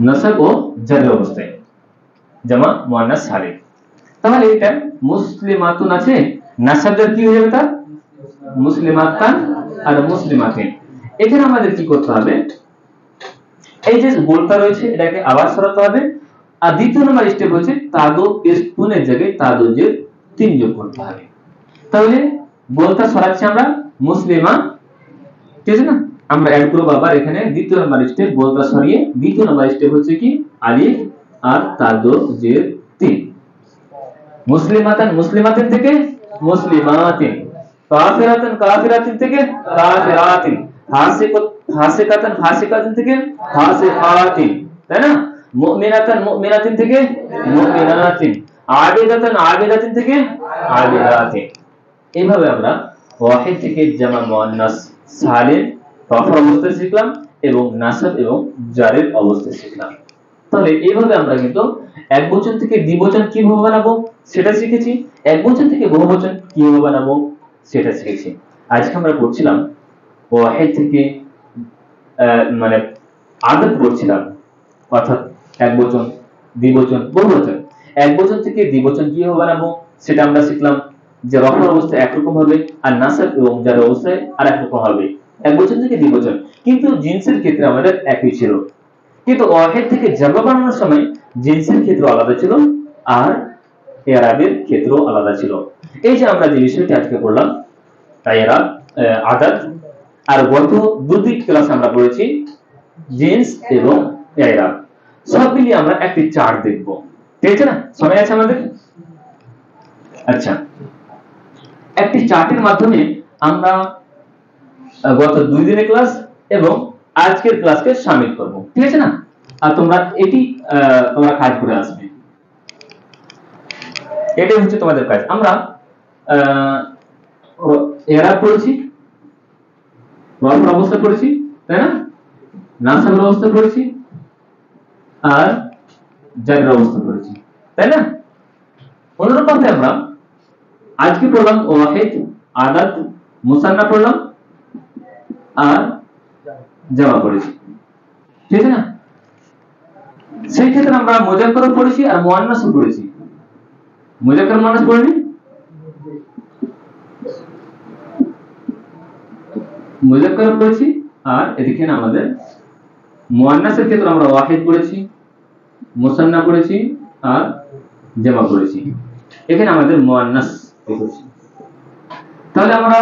A: নাসাব ও জার অবস্থায় জামা মুয়ান্নাস সালিম। তাহলে এটা মুসলিমাতুন আছে, নাসাবদার কি হয়ে যাবে তার মুসলিমাতান আর মুসলিমাতিন। এখানে আমাদের কি করতে হবে, এই যে গোলটা রয়েছে এটাকে আবার সরাতে হবে। আর দ্বিতীয় নম্বর স্টেপ হচ্ছে তাদো স্পুনের জায়গায় তাদোজের 3 যোগ করতে হবে। তাহলে গোলটা সরাচ্ছি আমরা মুসলিমা, ঠিক আছে না, আমরা অ্যাড করব আবার এখানে দ্বিতীয় নম্বর স্টেপ গোলটা সরিয়ে দ্বিতীয় নম্বর স্টেপ হচ্ছে কি আলিফ আর তাদোজের 3। মুসলিমাতান মুসলিমাতিন থেকে মুসলিমাতিন, কাফিরাতান কাফিরাতিন থেকে কাফিরাতিন, ফাসিকাতান ফাসিকাতিন থেকে ফাসিকাতিন, তাই না, মুমিনাতান মুমিনাতিন থেকে মুমিনাতিন, আবিদাতান আবিদাতিন থেকে আবিদাতিন। এইভাবে আমরা ওয়াহিদ থেকে জামা মুয়ান্নাস সালিম রফা অবস্থায় শিখলাম এবং নাসাব এবং জারের অবস্থায় শিখলাম। তাহলে এইভাবে আমরা কিন্তু একবচন থেকে দ্বিবচন কিভাবে বানাবো সেটা শিখেছি, একবচন থেকে বহুবচন কিভাবে বানাবো সেটা শিখেছি। আজকে আমরা পড়ছিলাম ওয়াহিদ থেকে মানে আদত পড়ছিলাম, অর্থাৎ একবচন দ্বিবচন বহুবচন। একবচন থেকে দ্বিবচন কিভাবে বানাবো সেটা আমরা শিখলাম, যে রফার অবস্থায় একরকম হবে আর নাসাব এবং জার অবস্থায় আরেক রকম হবে, একবচন থেকে দ্বিবচন। কিন্তু জিনসের ক্ষেত্রে আমাদের একই ছিল, কিন্তু ওয়াহিদ থেকে জামা বানানোর সময় জিনসের ক্ষেত্র আলাদা ছিল আর ইরাবের ক্ষেত্র আলাদা ছিল। এই যে আমরা যে বিষয়টি আজকে পড়লাম ইরাব আদাত, আর গত দুটি ক্লাসে আমরা পড়েছি জিনস এবং ইরাব, সব মিলিয়ে আমরা একটি চার্ট দেখব, ঠিক আছে না, সময় আছে আমাদের? আচ্ছা, একটি চার্টের মাধ্যমে আমরা গত 2 দিনের ক্লাস এবং আজকের ক্লাসকে শামিল করব, ঠিক আছে না। আর তোমরা এটি তোমরা কাজ করে আসবে, এটাই হচ্ছে তোমাদের কাজ। আমরা ইরাব পড়েছি, রফার অবস্থা পড়েছি, তাই না, নাসবের অবস্থা পড়েছি আর জারের অবস্থা পড়েছি, তাই না। অনুরূপভাবে আমরা আজকে পড়লাম ওয়াহিদ আদাত মুসান্না পড়লাম আর জামা পড়েছি, ঠিক আছে না। সেই ক্ষেত্রে আমরা মুজাক্কার পড়েছি আর মুয়ান্নাস পড়েছি। মুজাক্কার মুয়ান্নাস পড়েনি? মুজাক্কার পড়েছি আর এদিকে আমাদের মুয়ান্নাসের ক্ষেত্রে আমরা ওয়াহিদ পড়েছি, মুসান্না পড়েছি আর জামা পড়েছি। এখানে আমাদের মুয়ান্নাস পড়েছি। তাহলে আমরা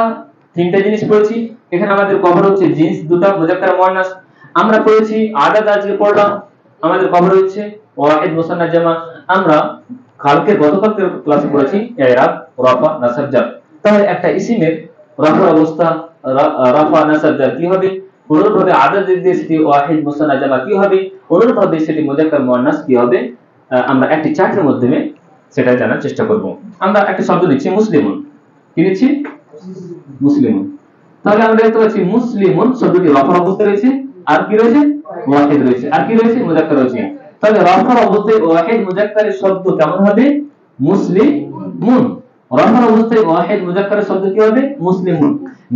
A: তিনটা জিনিস পড়েছি। এখানে আমাদের কভার হচ্ছে জিন্স দুটো, মুজাক্কার মুয়ান্নাস। আমরা পড়েছি আদাদ, আজকে পড়লাম, আমাদের কভার হচ্ছে ওয়াহিদ মুসান্না জামা। আমরা গতকালকে ক্লাসে পড়েছি ইরাব রফা নাসব জার। তাহলে একটা ইসিমের রফার অবস্থা রফা নাসব জার কি হবে, অনুরূপভাবে আদাদ দিয়ে সেটি ওয়াহিদ মুসান্না জামা কি হবে, অনুরূপভাবে সেটি মুজাক্কার মুয়ান্নাস কি হবে, আমরা একটি চার্টের মাধ্যমে সেটা জানার চেষ্টা করব। আমরা একটা শব্দ লিখছি মুসলিমুন, কি লিখছি মুসলিমুন। তাহলে আমরা দেখতে পাচ্ছি মুসলিমুন শব্দটি রফার অবস্থায় রয়েছে আর কি রয়েছে ওয়াহিদ রয়েছে আর কি রয়েছে মুজাক্কার রয়েছে। তাহলে রফার অবস্থায় ওয়াহিদ মুজাক্কারের শব্দ কেমন হবে মুসলিমুন, রফার অবস্থায় ওয়াহিদ মুজাক্কারের শব্দ কি হবে মুসলিমুন,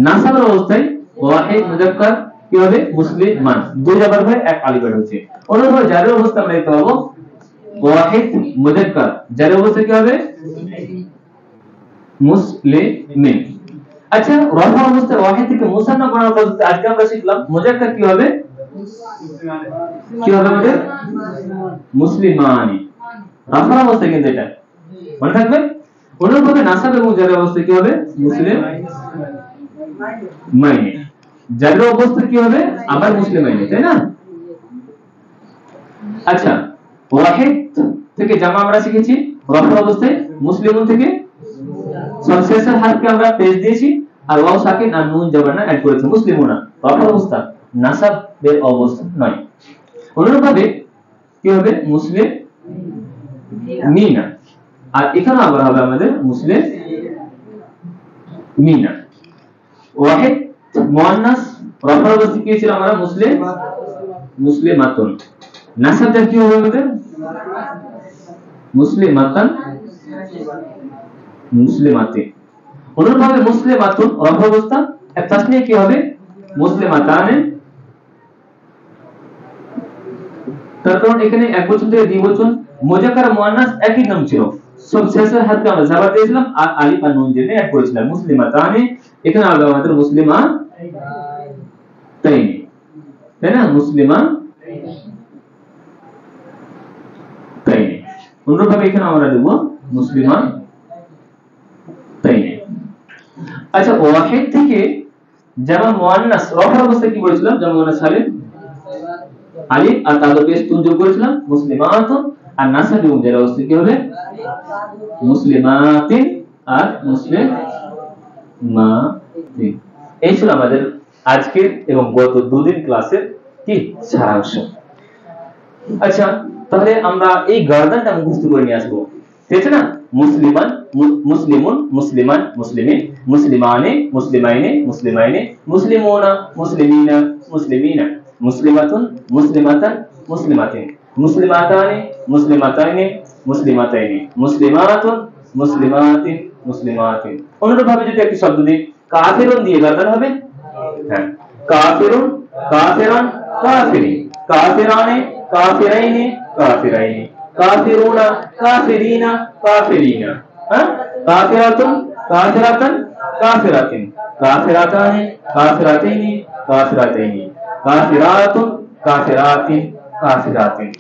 A: নাসাবের অবস্থায় ওয়াহিদ মুজাক্কার কি হবে মুসলিমান, দুই জাবার হয় এক আলিফ এড হচ্ছে। অনুরূপভাবে জারের অবস্থা আমরা দেখতে পাবো ওয়াহিদ মুজাক্কার, জারের অবস্থা কি হবে মুসলিমিন। আচ্ছা, রফা অবস্থায় ওয়াহিদ থেকে মুসান্না বানানোর পদ্ধতি আজকে আমরা শিখলাম। মুজাক্কার কি হবে আমাদের মুসলিমানি, রফা অবস্থায় কিন্তু এটা মনে থাকবে। অনুরূপভাবে নাসাব এবং জারের অবস্থা কি হবে মুসলিমাইনি, জারের অবস্থা কি হবে আবার মুসলিমাইনি, তাই না। আচ্ছা, ওয়াহিদ থেকে জামা আমরা শিখেছি, রফা অবস্থায় মুসলিমুন থেকে সবশেষের হারফকে আমরা পেশ দিয়েছি আর ওয়াও সাকিন আর নুন জবরনা অ্যাড করেছি মুসলিমুনা, রফা অবস্থা, নাসাবের অবস্থা নয়। অনুরূপভাবে কি হবে মুসলিমিনা, আর এখানে আবার হবে আমাদের মুসলিমিনা। ওয়াহিদ মুয়ান্নাস রফা অবস্থা কি ছিল আমরা মুসলিমাতুন, নাসাব কি হবে আমাদের মুসলিমাতান মুসলিমাতি। অনুরূপভাবে মুসলিমাতুন রফা অবস্থা এক তাসনিয়া কি হবে মুসলিমাতানে, তার কারণ এখানে একবচন থেকে দ্বিবচন মুজাক্কার মুয়ান্নাস একই নাম ছিল, সব শেষের হাতে আমরা জাবার দিয়েছিলাম আর আলিফ আর নুন জেনে অ্যাড করেছিলাম। মুসলিমাতানি, এখানে হবে আমাদের মুসলিমা তাইনি, তাই না? মুসলিমা তাইনি। অনুরূপভাবে এখানে আমরা দেব মুসলিমা তাইনি। আচ্ছা, ওয়াহিদ থেকে জামা মুয়ান্নাস রফার অবস্থায় কি বলেছিলাম? জামা মুয়ান্নাস সালিম আলিফ আর তাদের পেশ তুন যোগ করেছিলাম মুসলিমাতুন, আর নাসাব এবং জার অবস্থায় কি হবে? মুসলিমাতিন আর মুসলিমাতিন। এই ছিল আমাদের আজকের এবং গত দুদিন ক্লাসের কি সারাংশ। আচ্ছা, তাহলে আমরা এই গার্দানটা মুখস্থ করে নিয়ে আসবো, ঠিক আছে না? মুসলিমান, মুসলিমুন, মুসলিমান, মুসলিমিন, মুসলিমানে, মুসলিমাইনে, মুসলিমাইনে, মুসলিমুনা, মুসলিমিনা, মুসলিমিনা, মুসলিমাতুন, মুসলিমাতান, মুসলিমাতিন, মুসলিমাতানি, মুসলিমাতাইনে, মুসলিমাতাইনে, মুসলিমাতুন, মুসলিমাতিন, মুসলিমাতিন। অনুরূপভাবে যদি একটি শব্দ দিই কাফিরুন দিয়ে গার্দান হবে। হ্যাঁ, কাফিরুন, কাফিরান, কাফিরিন, কাফিরানে, কাফিরাইনে, কাফিরাইনে, কাফিরুনা, কাফিরিনা, কাফিরিনা। হ্যাঁ, কাফিরাতুন, কাফিরাতান, কাফিরাতিন, কাফিরাতানে, কাফিরাতাইনি, কাফিরাতাইনি, কাফিরাতুন, কাফিরাতিন, কাফিরাতিন।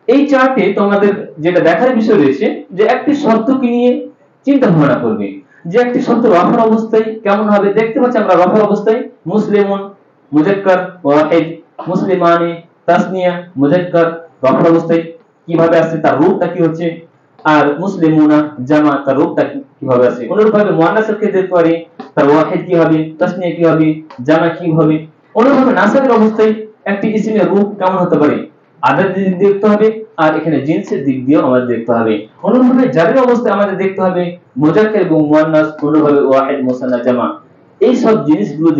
A: এই চার্টে তোমাদের যেটা দেখার বিষয় রয়েছে যে একটি শব্দকে নিয়ে চিন্তা ভাবনা করবে যে একটি শব্দ রফার অবস্থায় কেমন হবে। দেখতে পাচ্ছি আমরা রফার অবস্থায় মুসলিমুন মুজাক্কার ওয়াহিদ, মুসলিমানি তাসনিয়া মুজাক্কার রফার অবস্থায় কিভাবে আসছে, তার রূপটা কি হচ্ছে, আর মুসলিমুনা জামা তার রূপটা কিভাবে আসছে। অনুরূপভাবে মুয়ান্নাসের ক্ষেত্রে দেখতে পারি তার ওয়াহিদ কি হবে, তাসনিয়া কি হবে, জামা কি হবে। অনুরূপভাবে নাসাবের অবস্থায় একটি ইসমের রূপ কেমন হতে পারে, আদার দিক দেখতে হবে, আর এখানে জিনসের দিক দিয়েও আমাদের দেখতে হবে। অনুরূপভাবে জারের অবস্থায় আমাদের দেখতে হবে মুজাক্কার এবং মুয়ান্নাস, অনুরূপভাবে ওয়াহিদ, মুসান্না, জামা। এই সব জিনিসগুলো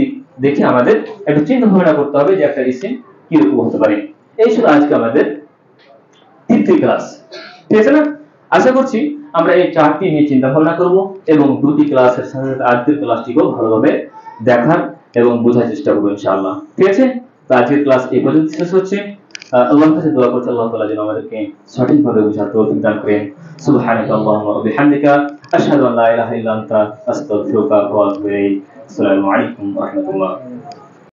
A: দেখে আমাদের একটু চিন্তা ভাবনা করতে হবে যে একটা ইসম কি রকম হতে পারে। এই ছিল আজকে আমাদের তৃতীয় ক্লাস, ঠিক আছে না? আশা করছি আমরা এই চারটি নিয়ে চিন্তা ভাবনা করব এবং দুটি ক্লাসের সাথে আজকের ক্লাসটিকেও ভালোভাবে দেখার এবং বোঝার চেষ্টা করব ইনশাআল্লাহ, ঠিক আছে? তো আজকের ক্লাস এই পর্যন্ত শেষ হচ্ছে। আল্লাহর কাছে দোয়া করছি আল্লাহ তাআলা যেন আমাদেরকে সঠিকভাবে বোঝার তৌফিক দান করেন। সুবহানাকা আল্লাহুম্মা ওয়া বিহামদিকা আশহাদু আন লা ইলাহা ইল্লা আনতা আস্তাগফিরুকা ওয়া আতুবু ইলাইক। আসসালামু আলাইকুম ওয়া রাহমাতুল্লাহ।